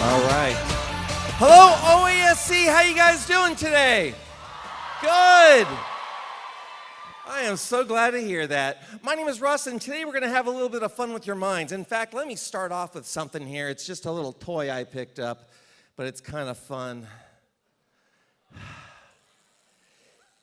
All right. Hello, OASC. How you guys doing today? Good. I am so glad to hear that. My name is Russ, and today we're going to have a little bit of fun with your minds. In fact, let me start off with something here. It's just a little toy I picked up, but it's kind of fun.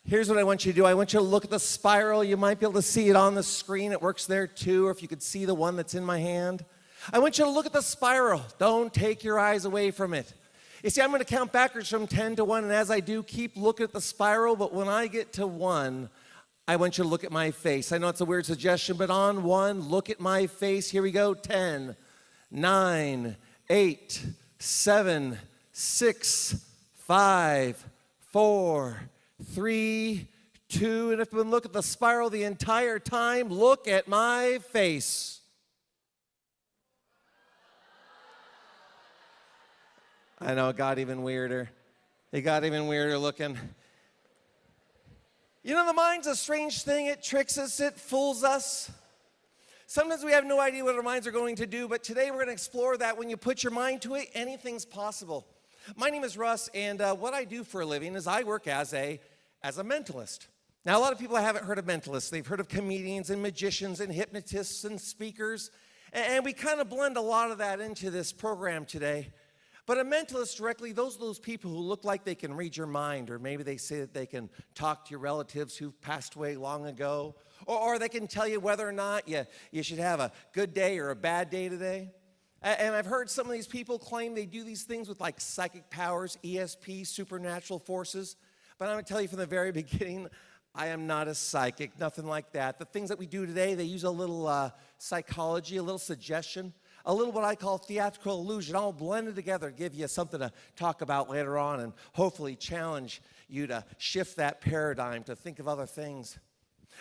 Here's what I want you to do. I want you to look at the spiral. You might be able to see it on the screen. It works there too, or if you could see the one that's in my hand. I want you to look at the spiral. Don't take your eyes away from it. You see, I'm going to count backwards from 10 to 1, and as I do, keep looking at the spiral, but when I get to 1, I want you to look at my face. I know it's a weird suggestion, but on 1, look at my face. Here we go. 10, 9, 8, 7, 6, 5, 4, 3, 2, and if you look at the spiral the entire time, look at my face. I know, it got even weirder. It got even weirder looking. You know, the mind's a strange thing. It tricks us, it fools us. Sometimes we have no idea what our minds are going to do, but today we're going to explore that. When you put your mind to it, anything's possible. My name is Russ, and what I do for a living is I work as a mentalist. Now, a lot of people haven't heard of mentalists. They've heard of comedians and magicians and hypnotists and speakers, and we kind of blend a lot of that into this program today. But a mentalist directly, those are those people who look like they can read your mind, or maybe they say that they can talk to your relatives who've passed away long ago, or they can tell you whether or not you should have a good day or a bad day today. And I've heard some of these people claim they do these things with like psychic powers, ESP, supernatural forces. But I'm going to tell you from the very beginning, I am not a psychic, nothing like that. The things that we do today, they use a little psychology, a little suggestion, a little what I call theatrical illusion, all blended together to give you something to talk about later on and hopefully challenge you to shift that paradigm, to think of other things.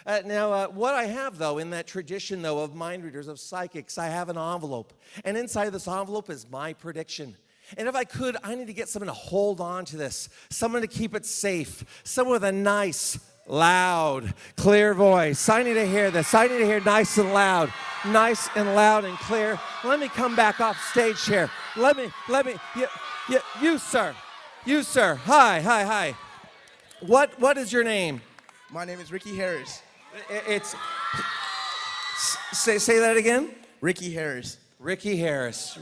Now, what I have, though, in that tradition, though, of mind readers, of psychics, I have an envelope. And inside this envelope is my prediction. And if I could, I need to get someone to hold on to this, someone to keep it safe, someone with a nice, loud, clear voice. I need to hear this. I need to hear nice and loud and clear. Let me come back off stage here. You, sir. Hi. What is your name? My name is Ricky Harris. Say that again? Ricky Harris. Ricky Harris.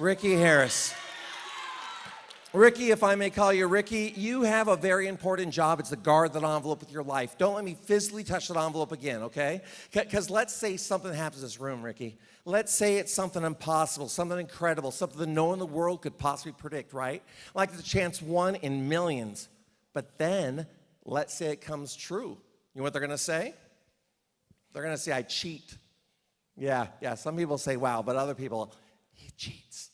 Ricky, if I may call you Ricky, you have a very important job. It's to guard that envelope with your life. Don't let me physically touch that envelope again, okay? Because let's say something happens in this room, Ricky. Let's say it's something impossible, something incredible, something that no one in the world could possibly predict, right? Like the chance 1 in millions. But then, let's say it comes true. You know what they're going to say? They're going to say, I cheat. Yeah, some people say, wow, but other people, he cheats.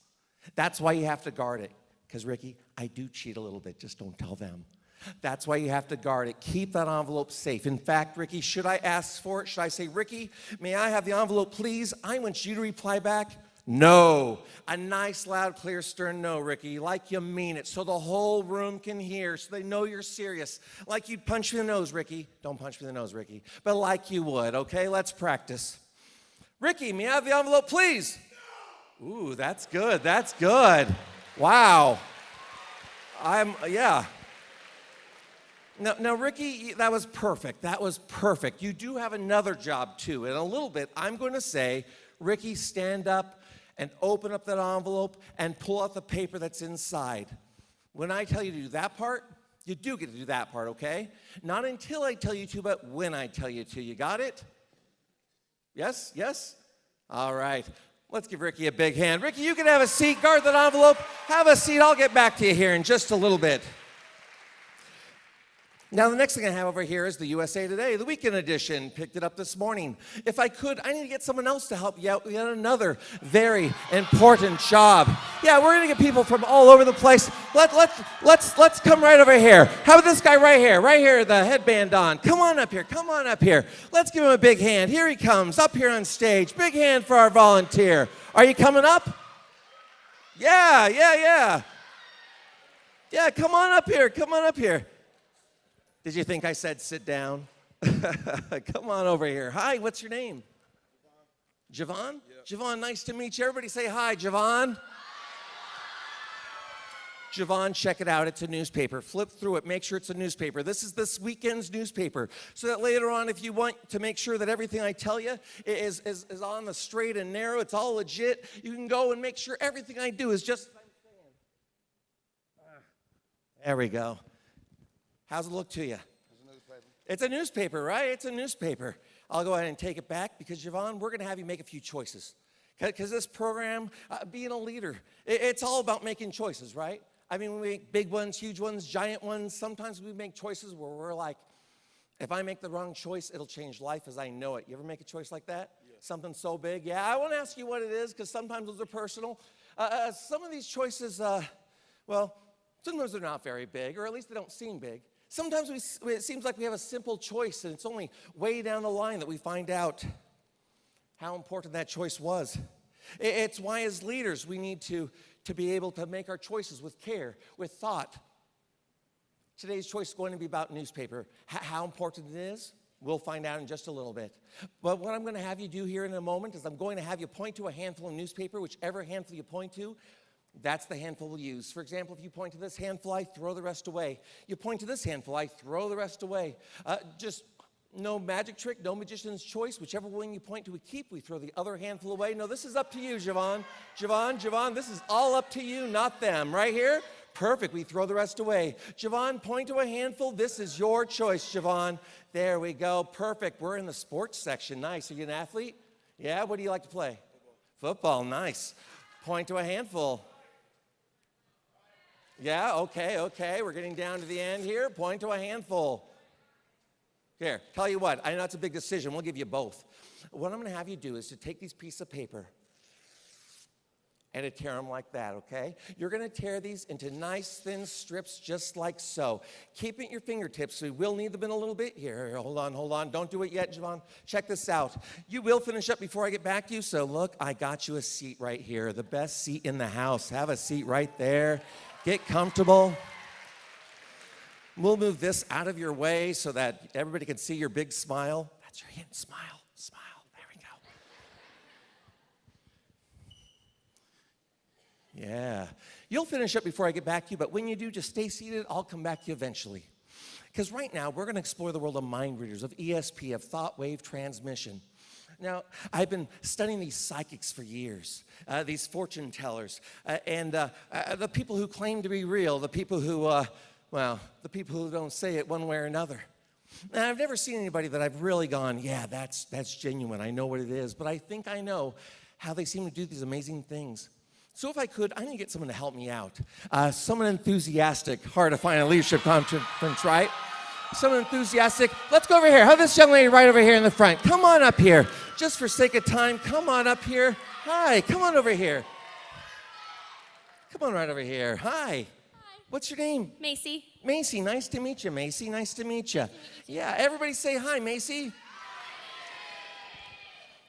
That's why you have to guard it. Because, Ricky, I do cheat a little bit. Just don't tell them. That's why you have to guard it. Keep that envelope safe. In fact, Ricky, should I ask for it? Should I say, Ricky, may I have the envelope, please? I want you to reply back, no. A nice, loud, clear, stern no, Ricky, like you mean it, so the whole room can hear, so they know you're serious. Like you'd punch me in the nose, Ricky. Don't punch me in the nose, Ricky. But like you would, okay? Let's practice. Ricky, may I have the envelope, please? Ooh, that's good. Wow. Now, Ricky, that was perfect. You do have another job, too. In a little bit, I'm going to say, Ricky, stand up and open up that envelope and pull out the paper that's inside. When I tell you to do that part, you do get to do that part, okay? Not until I tell you to, but when I tell you to. You got it? Yes? All right. Let's give Ricky a big hand. Ricky, you can have a seat. Guard that envelope. Have a seat. I'll get back to you here in just a little bit. Now, the next thing I have over here is the USA Today, the weekend edition. Picked it up this morning. If I could, I need to get someone else to help you out. We got another very important job. Yeah, we're going to get people from all over the place. Let's come right over here. How about this guy right here, the headband on. Come on up here. Let's give him a big hand. Here he comes, up here on stage. Big hand for our volunteer. Are you coming up? Yeah. Yeah, come on up here. Did you think I said sit down? Come on over here. Hi, what's your name? Javon? Yep. Javon, nice to meet you. Everybody say hi, Javon. Javon, check it out. It's a newspaper. Flip through it. Make sure it's a newspaper. This is this weekend's newspaper. So that later on, if you want to make sure that everything I tell you is on the straight and narrow, it's all legit, you can go and make sure everything I do is just as I'm saying. There we go. How's it look to you? It's a newspaper, right? It's a newspaper. I'll go ahead and take it back because, Javon, we're going to have you make a few choices. Because this program, being a leader, it's all about making choices, right? I mean, we make big ones, huge ones, giant ones. Sometimes we make choices where we're like, if I make the wrong choice, it'll change life as I know it. You ever make a choice like that? Yeah. Something so big? Yeah, I won't ask you what it is because sometimes those are personal. Some of these choices, well, sometimes they're not very big, or at least they don't seem big. Sometimes it seems like we have a simple choice, and it's only way down the line that we find out how important that choice was. It's why as leaders we need to be able to make our choices with care, with thought. Today's choice is going to be about newspaper. How important it is, we'll find out in just a little bit. But what I'm going to have you do here in a moment is I'm going to have you point to a handful of newspaper, whichever handful you point to, that's the handful we'll use. For example, if you point to this handful, I throw the rest away. You point to this handful, I throw the rest away. Just no magic trick, no magician's choice. Whichever one you point to, we keep. We throw the other handful away. No, this is up to you, Javon. Javon, this is all up to you, not them. Right here? Perfect. We throw the rest away. Javon, point to a handful. This is your choice, Javon. There we go. Perfect. We're in the sports section. Nice. Are you an athlete? Yeah? What do you like to play? Football. Nice. Point to a handful. Yeah, okay. We're getting down to the end here. Point to a handful. Here, tell you what, I know it's a big decision. We'll give you both. What I'm going to have you do is to take these pieces of paper and to tear them like that, okay? You're going to tear these into nice, thin strips just like so. Keep it at your fingertips. We will need them in a little bit. Here, hold on. Don't do it yet, Javon. Check this out. You will finish up before I get back to you, so look, I got you a seat right here, the best seat in the house. Have a seat right there. Get comfortable. We'll move this out of your way so that everybody can see your big smile. That's your hint. Smile. There we go. Yeah. You'll finish up before I get back to you, but when you do, just stay seated. I'll come back to you eventually. Because right now, we're going to explore the world of mind readers, of ESP, of thought wave transmission. Now, I've been studying these psychics for years, these fortune tellers, and the people who claim to be real, the people who, the people who don't say it one way or another. And I've never seen anybody that I've really gone, yeah, that's genuine. I know what it is, but I think I know how they seem to do these amazing things. So if I could, I need to get someone to help me out. Someone enthusiastic, hard to find a leadership conference, right? Someone enthusiastic. Let's go over here. How this young lady right over here in the front? Come on up here. Just for sake of time, come on up here. Hi, come on over here. Come on right over here. Hi. What's your name? Macy. Macy, nice to meet you, Macy. Nice to meet you. Yeah, everybody say hi, Macy.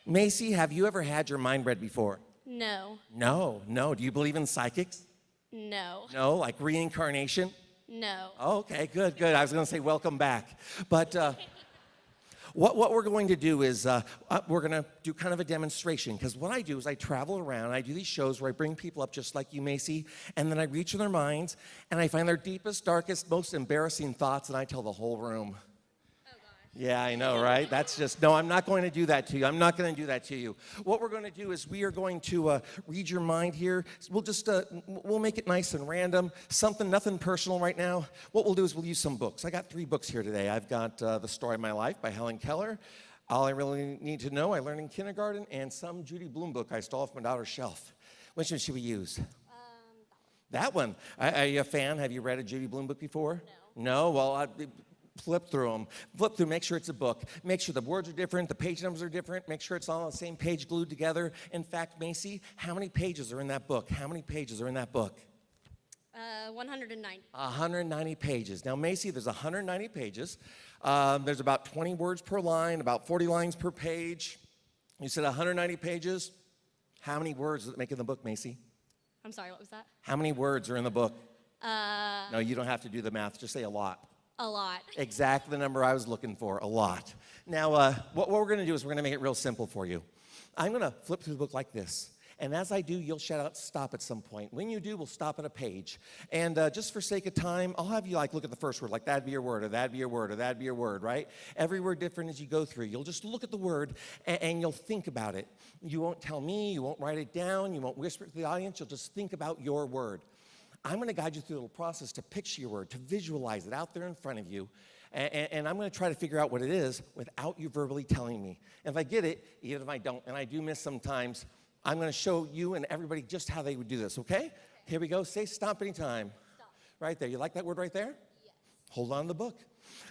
Macy, have you ever had your mind read before? No. No. Do you believe in psychics? No. No, like reincarnation? No. Oh, okay, good. I was going to say welcome back. But what we're going to do is we're going to do kind of a demonstration. Because what I do is I travel around. I do these shows where I bring people up just like you, Macy. And then I reach in their minds. And I find their deepest, darkest, most embarrassing thoughts. And I tell the whole room. Yeah, I know, right? That's just, no, I'm not going to do that to you. I'm not going to do that to you. What we're going to do is we are going to read your mind here. We'll just, we'll make it nice and random. Nothing personal right now. What we'll do is we'll use some books. I got 3 books here today. I've got The Story of My Life by Helen Keller. All I Really Need to Know, I Learned in Kindergarten, and some Judy Blume book I stole off my daughter's shelf. Which one should we use? That one. Are you a fan? Have you read a Judy Blume book before? No? Well, flip through them. Make sure it's a book. Make sure the words are different, the page numbers are different. Make sure it's all on the same page glued together. In fact, Macy, how many pages are in that book? 190. 190 pages. Now, Macy, there's 190 pages. There's about 20 words per line, about 40 lines per page. You said 190 pages. How many words does it make in the book, Macy? I'm sorry, what was that? How many words are in the book? No, you don't have to do the math. Just say a lot. A lot. Exactly the number I was looking for, a lot. Now, what we're going to do is we're going to make it real simple for you. I'm going to flip through the book like this. And as I do, you'll shout out stop at some point. When you do, we'll stop at a page. And just for sake of time, I'll have you like look at the first word, like that'd be your word, or that'd be your word, or that'd be your word, right? Every word different as you go through. You'll just look at the word and you'll think about it. You won't tell me, you won't write it down, you won't whisper it to the audience, you'll just think about your word. I'm going to guide you through a little process to picture your word, to visualize it out there in front of you. And I'm going to try to figure out what it is without you verbally telling me. And if I get it, even if I don't, and I do miss sometimes, I'm going to show you and everybody just how they would do this, okay? Here we go. Say stop anytime. Stop. Right there. You like that word right there? Yes. Hold on to the book.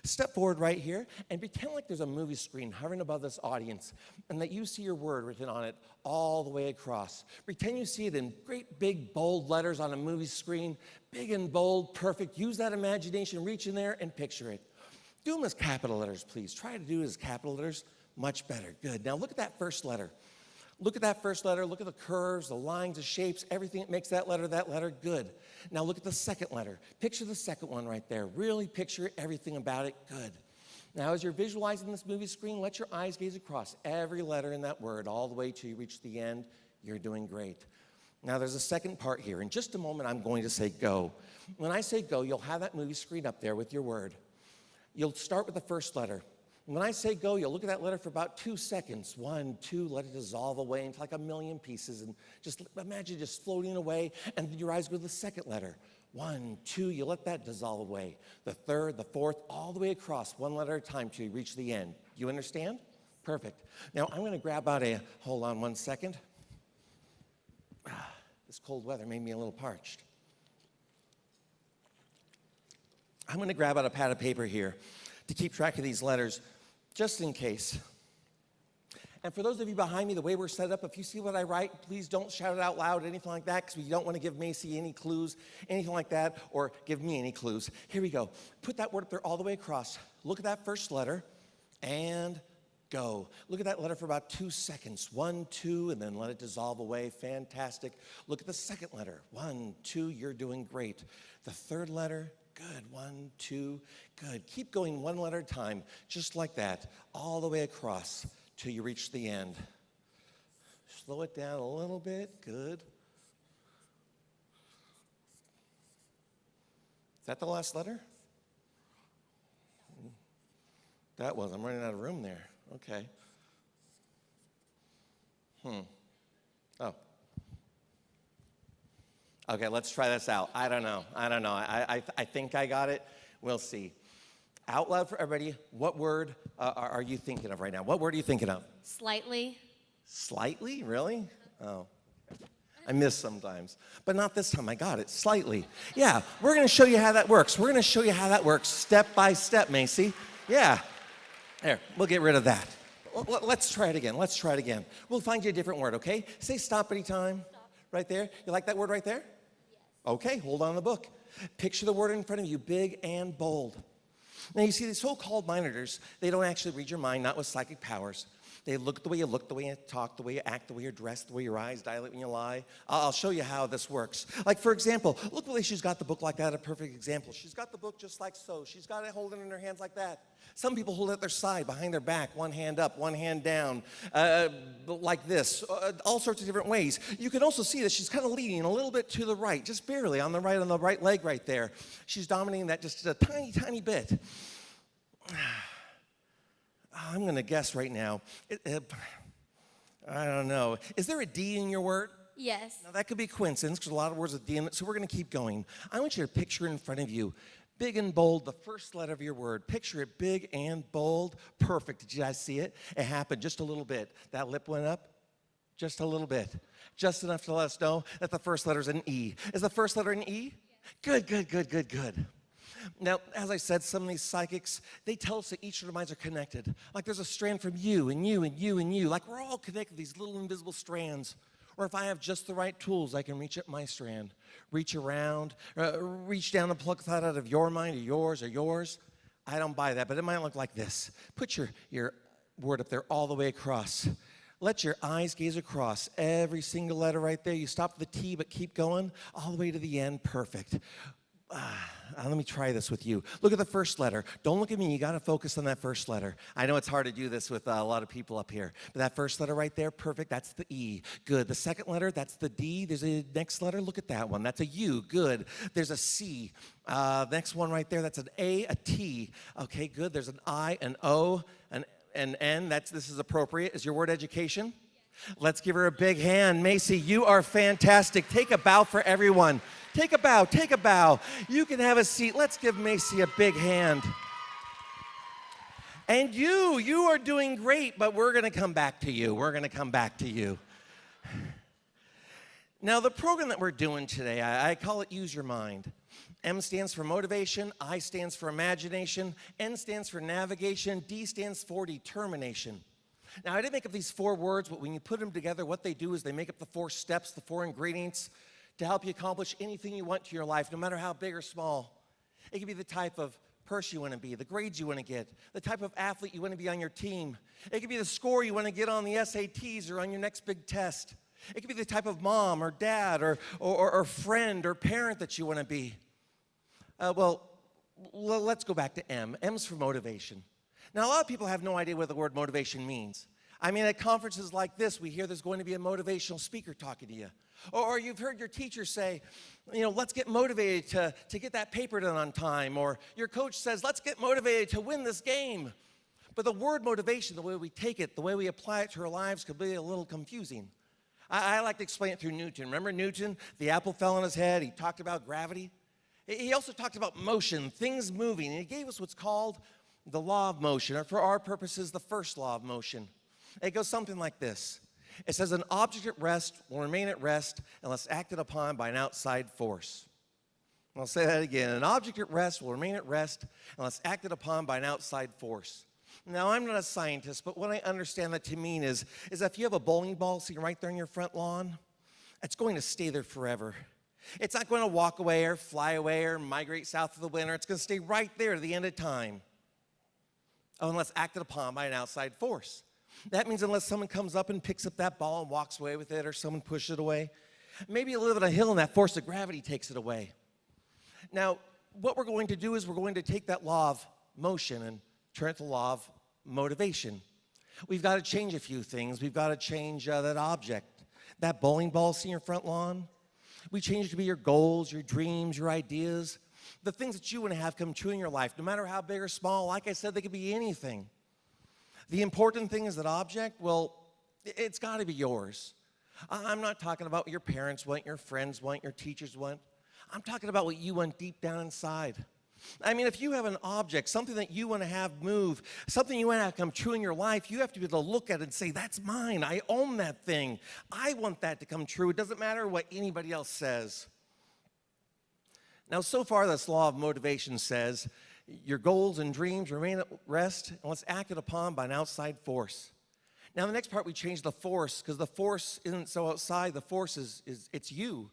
Step forward right here and pretend like there's a movie screen hovering above this audience and that you see your word written on it all the way across. Pretend you see it in great big bold letters on a movie screen, big and bold, perfect. Use that imagination, reach in there and picture it. Do them as capital letters, please. Try to do it as capital letters. Much better. Good. Now look at that first letter. Look at that first letter. Look at the curves, the lines, the shapes, everything that makes that letter. Good. Now look at the second letter. Picture the second one right there. Really picture everything about it. Good. Now as you're visualizing this movie screen, let your eyes gaze across every letter in that word all the way till you reach the end. You're doing great. Now there's a second part here. In just a moment, I'm going to say go. When I say go, you'll have that movie screen up there with your word. You'll start with the first letter. When I say go, you'll look at that letter for about 2 seconds. 1, 2, let it dissolve away into like a million pieces. And just imagine just floating away. And then your eyes go to the second letter. 1, 2, you let that dissolve away. The third, the fourth, all the way across, one letter at a time till you reach the end. You understand? Perfect. Now I'm going to grab out hold on 1 second. This cold weather made me a little parched. I'm going to grab out a pad of paper here to keep track of these letters, just in case. And for those of you behind me, the way we're set up, if you see what I write, please don't shout it out loud, anything like that, because we don't want to give Macy any clues, anything like that, or give me any clues. Here we go. Put that word up there all the way across. Look at that first letter, and go. Look at that letter for about 2 seconds. 1, 2, and then let it dissolve away. Fantastic. Look at the second letter. 1, 2, you're doing great. The third letter, good. 1, 2, good. Keep going one letter at a time, just like that, all the way across till you reach the end. Slow it down a little bit. Good. Is that the last letter? That was. I'm running out of room there. Okay. Oh. Okay, let's try this out. I don't know. I think I got it. We'll see. Out loud for everybody, what word are you thinking of right now? What word are you thinking of? Slightly. Slightly? Really? Oh. I miss sometimes. But not this time. I got it. Slightly. Yeah, we're going to show you how that works. We're going to show you how that works step by step, Macy. Yeah. There, we'll get rid of that. Let's try it again. We'll find you a different word, okay? Say stop anytime. Stop. Right there. You like that word right there? Yes. Okay, hold on to the book. Picture the word in front of you, big and bold. Now, you see, these so-called monitors, they don't actually read your mind, not with psychic powers. They look at the way you look, the way you talk, the way you act, the way you're dressed, the way your eyes dilate when you lie. I'll show you how this works. Like, for example, look the way she's got the book like that, a perfect example. She's got the book just like so. She's got it holding in her hands like that. Some people hold it at their side, behind their back, one hand up, one hand down, like this, all sorts of different ways. You can also see that she's kind of leaning a little bit to the right, just barely on the right leg right there. She's dominating that just a tiny, tiny bit. I'm going to guess right now. I don't know. Is there a D in your word? Yes. Now, that could be coincidence because a lot of words with D in it, so we're going to keep going. I want you to picture in front of you, big and bold, the first letter of your word. Picture it big and bold. Perfect. Did you guys see it? It happened just a little bit. That lip went up just a little bit. Just enough to let us know that the first letter is an E. Is the first letter an E? Yes. Good. Now, as I said, some of these psychics, they tell us that each of our minds are connected. Like there's a strand from you and you and you and you. Like we're all connected, these little invisible strands. Or if I have just the right tools, I can reach at my strand, reach around, reach down and pluck that out of your mind or yours. I don't buy that, but it might look like this. Put your word up there all the way across. Let your eyes gaze across every single letter right there. You stop at the T, but keep going all the way to the end. Perfect. Let me try this with you. Look at the first letter. Don't look at me. You got to focus on that first letter. I know it's hard to do this with a lot of people up here. But that first letter right there, perfect. That's the E. Good. The second letter, that's the D. There's a next letter. Look at that one. That's a U. Good. There's a C. Next one right there, that's an A, a T. Okay, good. There's an I, an O, an N. This is appropriate. Is your word education? Let's give her a big hand. Macy, you are fantastic. Take a bow for everyone. Take a bow, take a bow. You can have a seat. Let's give Macy a big hand. And you are doing great, but we're going to come back to you. We're going to come back to you. Now, the program that we're doing today, I call it Use Your Mind. M stands for motivation, I stands for imagination, N stands for navigation, D stands for determination. Now, I didn't make up these 4 words, but when you put them together, what they do is they make up the 4 steps, the 4 ingredients to help you accomplish anything you want to your life, no matter how big or small. It could be the type of person you want to be, the grades you want to get, the type of athlete you want to be on your team. It could be the score you want to get on the SATs or on your next big test. It could be the type of mom or dad or friend or parent that you want to be. Let's go back to M. M's for motivation. Now, a lot of people have no idea what the word motivation means. I mean, at conferences like this, we hear there's going to be a motivational speaker talking to you. Or you've heard your teacher say, let's get motivated to get that paper done on time. Or your coach says, let's get motivated to win this game. But the word motivation, the way we take it, the way we apply it to our lives could be a little confusing. I like to explain it through Newton. Remember Newton? The apple fell on his head. He talked about gravity. He also talked about motion, things moving. And he gave us what's called the law of motion, or for our purposes, the first law of motion. It goes something like this. It says, an object at rest will remain at rest unless acted upon by an outside force. I'll say that again. An object at rest will remain at rest unless acted upon by an outside force. Now, I'm not a scientist, but what I understand that to mean is if you have a bowling ball sitting right there in your front lawn, it's going to stay there forever. It's not going to walk away or fly away or migrate south of the winter. It's going to stay right there to the end of time. Unless acted upon by an outside force. That means unless someone comes up and picks up that ball and walks away with it, or someone pushes it away. Maybe you live on a hill and that force of gravity takes it away. Now, what we're going to do is we're going to take that law of motion and turn it to the law of motivation. We've got to change a few things. We've got to change that object. That bowling ball sitting in your front lawn. We change it to be your goals, your dreams, your ideas. The things that you want to have come true in your life, no matter how big or small. Like I said, they could be anything. The important thing is that object, it's got to be yours. I'm not talking about what your parents want, your friends want, your teachers want. I'm talking about what you want deep down inside. I mean, if you have an object, something that you want to have move, something you want to have come true in your life, you have to be able to look at it and say, that's mine. I own that thing. I want that to come true. It doesn't matter what anybody else says. Now, so far, this law of motivation says your goals and dreams remain at rest unless acted upon by an outside force. Now, the next part, we change the force, because the force isn't so outside. The force it's you.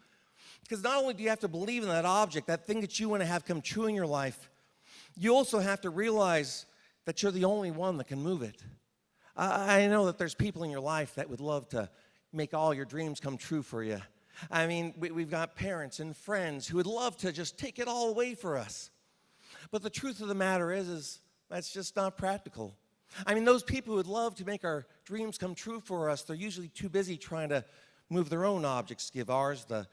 Because not only do you have to believe in that object, that thing that you want to have come true in your life, you also have to realize that you're the only one that can move it. I know that there's people in your life that would love to make all your dreams come true for you. I mean, we've got parents and friends who would love to just take it all away for us. But the truth of the matter is that's just not practical. I mean, those people who would love to make our dreams come true for us, they're usually too busy trying to move their own objects to give ours the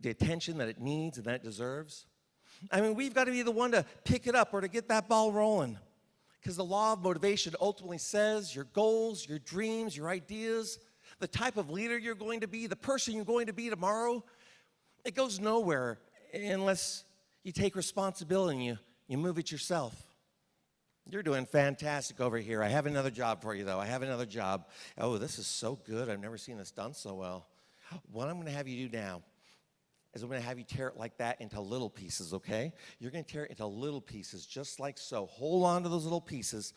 attention that it needs and that it deserves. I mean, we've got to be the one to pick it up or to get that ball rolling. Because the law of motivation ultimately says your goals, your dreams, your ideas, the type of leader you're going to be, the person you're going to be tomorrow, it goes nowhere unless you take responsibility and you move it yourself. You're doing fantastic over here. I have another job for you, though. I have another job. Oh, this is so good. I've never seen this done so well. What I'm going to have you do now is I'm going to have you tear it like that into little pieces, okay? You're going to tear it into little pieces, just like so. Hold on to those little pieces.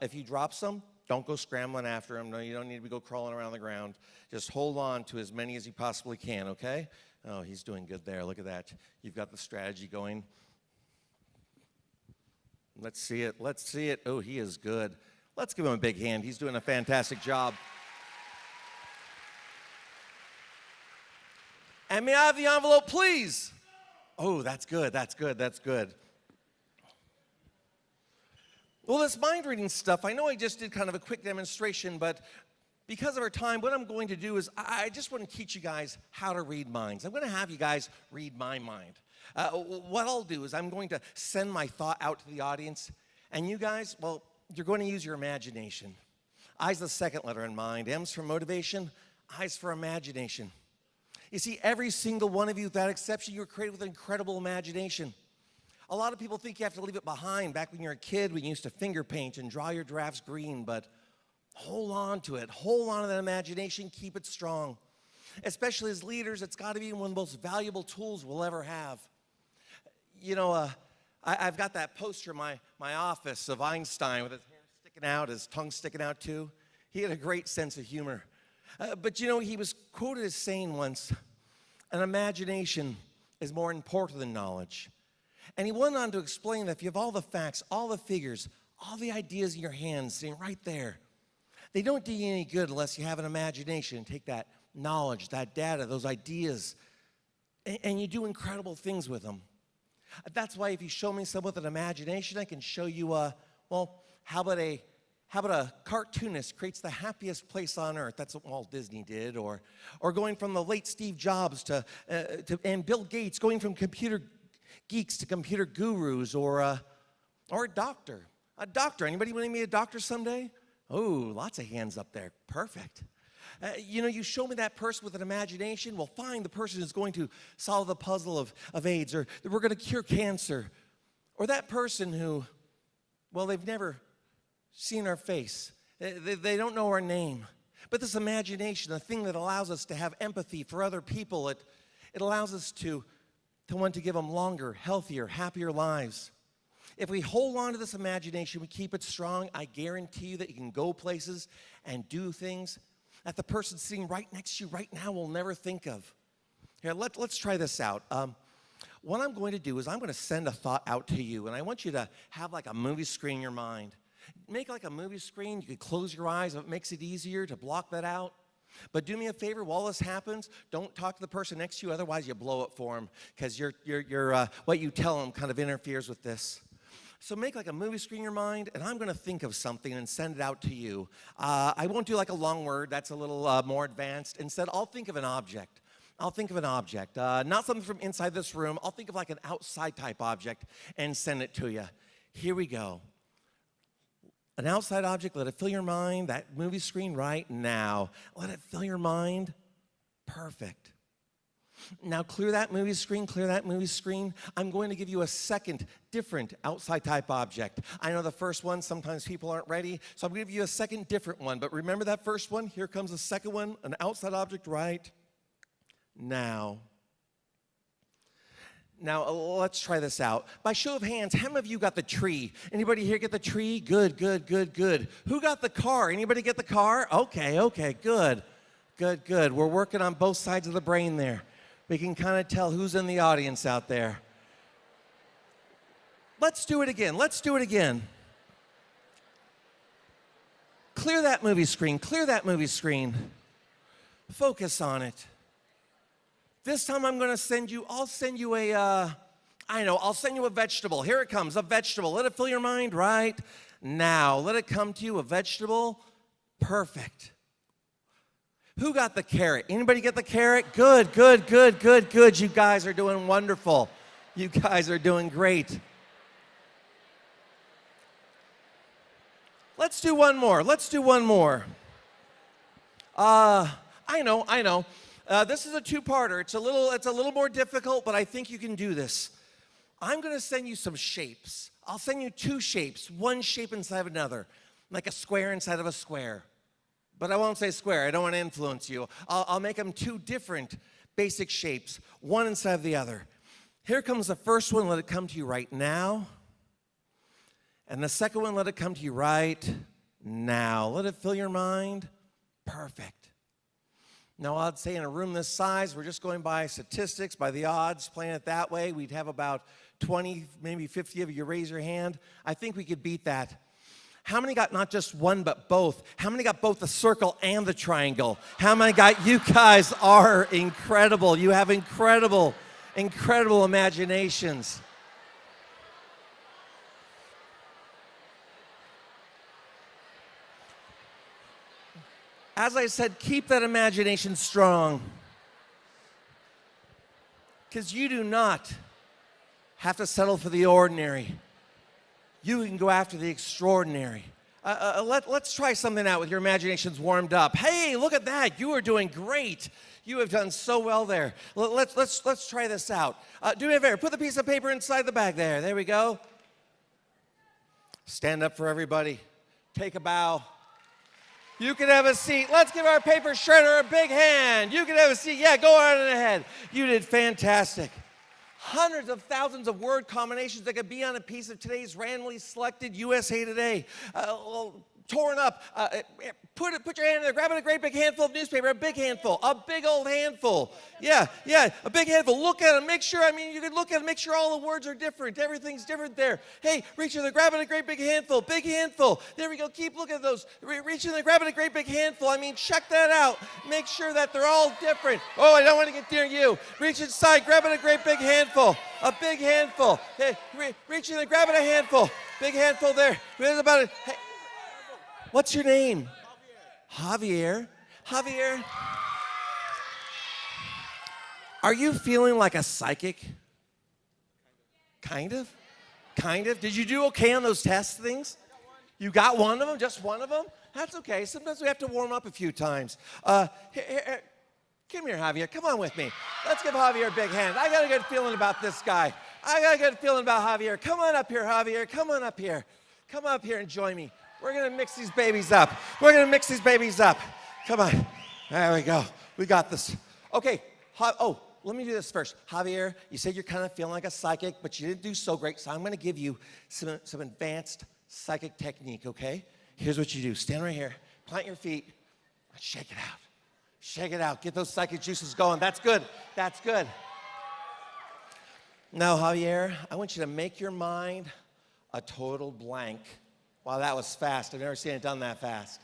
If you drop some, don't go scrambling after them. No, you don't need to go crawling around the ground. Just hold on to as many as you possibly can, okay? Oh, he's doing good there. Look at that. You've got the strategy going. Let's see it. Let's see it. Oh, he is good. Let's give him a big hand. He's doing a fantastic job. And may I have the envelope, please? Oh, that's good, that's good, that's good. Well, this mind reading stuff, I know I just did kind of a quick demonstration, but because of our time, what I'm going to do is I just want to teach you guys how to read minds. I'm going to have you guys read my mind. What I'll do is I'm going to send my thought out to the audience, and you guys, well, you're going to use your imagination. I's the second letter in mind. M's for motivation, I's for imagination. You see, every single one of you, without exception, you were created with incredible imagination. A lot of people think you have to leave it behind. Back when you were a kid, we used to finger paint and draw your drafts green, but hold on to it. Hold on to that imagination. Keep it strong. Especially as leaders, it's got to be one of the most valuable tools we'll ever have. You know, I've got that poster in my office of Einstein with his hair sticking out, his tongue sticking out too. He had a great sense of humor. But you know, he was quoted as saying once, an imagination is more important than knowledge. And he went on to explain that if you have all the facts, all the figures, all the ideas in your hands sitting right there, they don't do you any good unless you have an imagination and take that knowledge, that data, those ideas, and you do incredible things with them. That's why if you show me someone with an imagination, I can show you, well, how about a cartoonist creates the happiest place on earth? That's what Walt Disney did. Or going from the late Steve Jobs and Bill Gates, going from computer geeks to computer gurus, or a doctor. A doctor. Anybody want to be a doctor someday? Oh, lots of hands up there. Perfect. You know, you show me that person with an imagination, well, fine, the person who's going to solve the puzzle of AIDS, or we're going to cure cancer. Or that person who, well, they've never seen our face. They don't know our name. But this imagination, the thing that allows us to have empathy for other people, it allows us to want to give them longer, healthier, happier lives. If we hold on to this imagination, we keep it strong, I guarantee you that you can go places and do things that the person sitting right next to you right now will never think of. Here, let's try this out. What I'm going to do is I'm going to send a thought out to you, and I want you to have like a movie screen in your mind. Make like a movie screen. You could close your eyes if it makes it easier to block that out. But do me a favor, while this happens, don't talk to the person next to you, otherwise you blow it for them, because what you tell them kind of interferes with this. So make like a movie screen in your mind, and I'm going to think of something and send it out to you. I won't do like a long word. That's a little more advanced. Instead, I'll think of an object. Not something from inside this room. I'll think of like an outside type object and send it to you. Here we go. An outside object, let it fill your mind. That movie screen right now. Let it fill your mind. Perfect. Now clear that movie screen, clear that movie screen. I'm going to give you a second, different outside type object. I know the first one, sometimes people aren't ready, so I'm going to give you a second different one. But remember that first one? Here comes the second one, an outside object right now. Now, let's try this out. By show of hands, how many of you got the tree? Anybody here get the tree? Good, good, good, good. Who got the car? Anybody get the car? Okay, good. Good, good. We're working on both sides of the brain there. We can kind of tell who's in the audience out there. Let's do it again. Clear that movie screen. Focus on it. This time I'm going to send you a vegetable. Here it comes, a vegetable. Let it fill your mind right now. Let it come to you, a vegetable. Perfect. Who got the carrot? Anybody get the carrot? Good. You guys are doing wonderful. You guys are doing great. Let's do one more. I know. This is a two-parter. It's a little more difficult, but I think you can do this. I'm going to send you some shapes. I'll send you two shapes, one shape inside of another, like a square inside of a square. But I won't say square. I don't want to influence you. I'll make them two different basic shapes, one inside of the other. Here comes the first one. Let it come to you right now. And the second one, let it come to you right now. Let it fill your mind. Perfect. Now, I'd say in a room this size, we're just going by statistics, by the odds, playing it that way. We'd have about 20, maybe 50 of you raise your hand. I think we could beat that. How many got not just one, but both? How many got both the circle and the triangle? How many got, you guys are incredible. You have incredible incredible imaginations. As I said, keep that imagination strong. Because you do not have to settle for the ordinary. You can go after the extraordinary. Let's try something out with your imaginations warmed up. Hey, look at that. You are doing great. You have done so well there. Let's try this out. Do me a favor. Put the piece of paper inside the bag there. There we go. Stand up for everybody. Take a bow. You can have a seat. Let's give our paper shredder a big hand. You can have a seat. Yeah, go on ahead. You did fantastic. Hundreds of thousands of word combinations that could be on a piece of today's randomly selected USA Today. Torn up. Put your hand in there. Grab it, a great big handful of newspaper. A big handful. A big old handful. Yeah, a big handful. Look at it. Make sure, you can look at it. Make sure all the words are different. Everything's different there. Hey, reach in there. Grab it, a great big handful. Big handful. There we go. Keep looking at those. Reach in there. Grab it, a great big handful. Check that out. Make sure that they're all different. Oh, I don't want to get near you. Reach inside. Grab it, a great big handful. A big handful. Hey, reach in there. Grab it, a handful. Big handful there. There's about it. Hey. What's your name? Javier. Javier. Are you feeling like a psychic? Kind of? Kind of? Did you do okay on those test things? You got one of them? Just one of them? That's okay. Sometimes we have to warm up a few times. Here, come here, Javier. Come on with me. Let's give Javier a big hand. I got a good feeling about this guy. I got a good feeling about Javier. Come on up here, Javier. Come on up here. Come up here and join me. We're going to mix these babies up. We're going to mix these babies up. Come on. There we go. We got this. Okay. Let me do this first. Javier, you said you're kind of feeling like a psychic, but you didn't do so great, so I'm going to give you some advanced psychic technique, okay? Here's what you do. Stand right here. Plant your feet. Shake it out. Shake it out. Get those psychic juices going. That's good. That's good. Now, Javier, I want you to make your mind a total blank. Wow, that was fast. I've never seen it done that fast.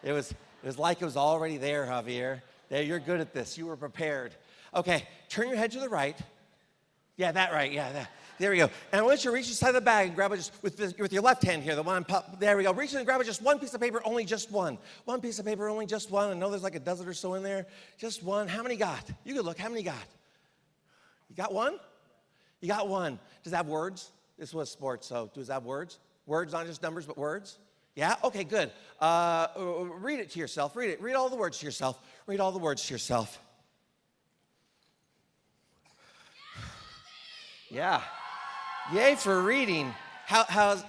It was like it was already there, Javier. There, you're good at this. You were prepared. Okay, turn your head to the right. Yeah, that right. Yeah, that. There we go. And I want you to reach inside the bag and grab it just with your left hand here, the one there we go. Reach in and grab it, just one piece of paper, only just one. One piece of paper, only just one. I know there's like a dozen or so in there. Just one. How many got? You can look. How many got? You got one? You got one. Does it have words? This was sports, so does it have words? Words, not just numbers, but words? Yeah? Okay, good. Read it to yourself. Read it. Read all the words to yourself. Read all the words to yourself. Yeah. Yay for reading. How's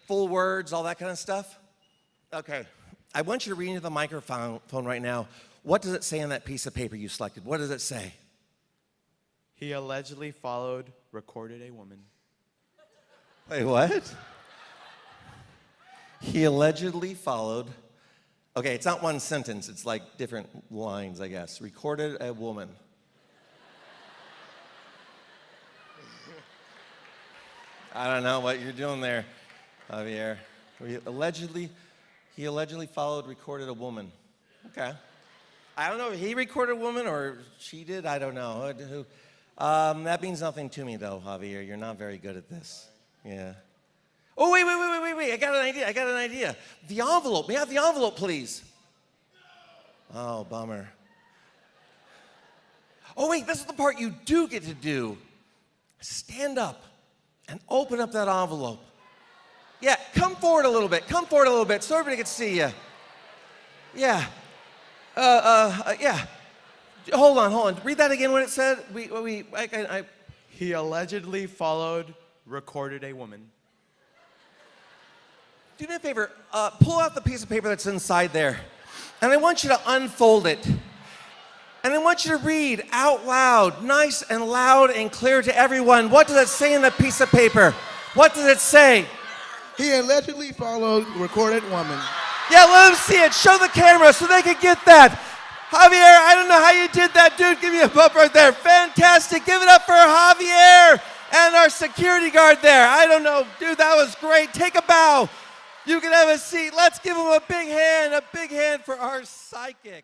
full words, all that kind of stuff? Okay. I want you to read into the microphone right now. What does it say on that piece of paper you selected? What does it say? He allegedly followed, recorded a woman. Wait, what? He allegedly followed. Okay, it's not one sentence. It's like different lines, I guess. Recorded a woman. I don't know what you're doing there, Javier. He allegedly followed, recorded a woman. Okay. I don't know if he recorded a woman or she did. I don't know. That means nothing to me, though, Javier. You're not very good at this. Yeah. Oh, wait. I got an idea. The envelope. May I have the envelope, please? Oh, bummer. Oh, wait, this is the part you do get to do. Stand up and open up that envelope. Yeah, come forward a little bit. Come forward a little bit so everybody can see you. Yeah. Yeah. Hold on. Read that again what it said. He allegedly followed, recorded a woman. Do me a favor, pull out the piece of paper that's inside there. And I want you to unfold it. And I want you to read out loud, nice and loud and clear to everyone. What does it say in that piece of paper? What does it say? He allegedly followed, recorded woman. Yeah, let them see it. Show the camera so they can get that. Javier, I don't know how you did that, dude. Give me a bump right there. Fantastic. Give it up for Javier and our security guard there. I don't know. Dude, that was great. Take a bow. You can have a seat. Let's give him a big hand for our psychic.